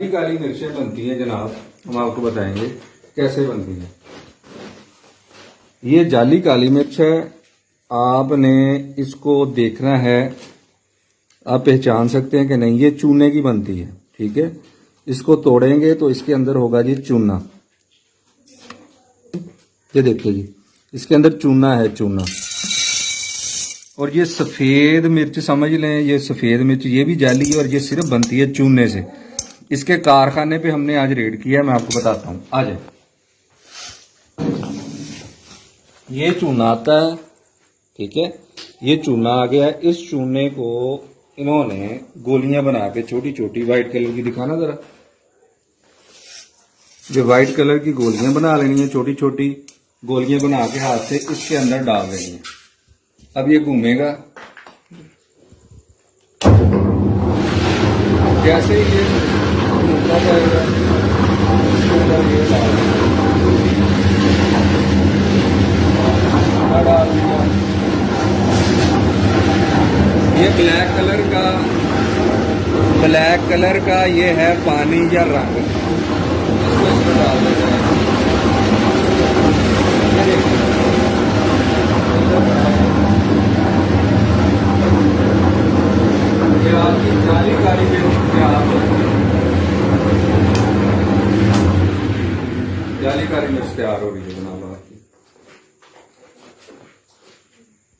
काली मिर्चें बनती हैं जनाब, हम आपको बताएंगे कैसे बनती हैं। ये जाली काली मिर्च है, आपने इसको देखना है, आप पहचान सकते हैं कि नहीं। ये चूने की बनती है, ठीक है। इसको तोड़ेंगे तो इसके अंदर होगा जी चूना। ये देखिए जी, इसके अंदर चूना है, चूना। और ये सफ़ेद मिर्च समझ लें, ये सफ़ेद मिर्च ये भी जाली है और ये सिर्फ बनती है चूने से। इसके कारखाने पे हमने आज रेड किया है, मैं आपको बताता हूँ। आ जाए, ये चूना आता है, ठीक है। ये चूना आ गया है। इस चूने को इन्होंने गोलियां बना के छोटी छोटी, वाइट कलर की दिखाना जरा। जो वाइट कलर की गोलियां बना लेनी है, छोटी छोटी गोलियां बना के हाथ से इसके अंदर डाल देनी है। अब ये घूमेगा, जैसे ही ये घूमता जाएगा इसके अंदर ये डाल दिया। ये ब्लैक कलर का ये है पानी या रंग, इसको इसमें डाल देते हैं। ये आपकी जाली काली मिर्च तैयार हो रही है, जाली काली मिर्च तैयार हो रही है।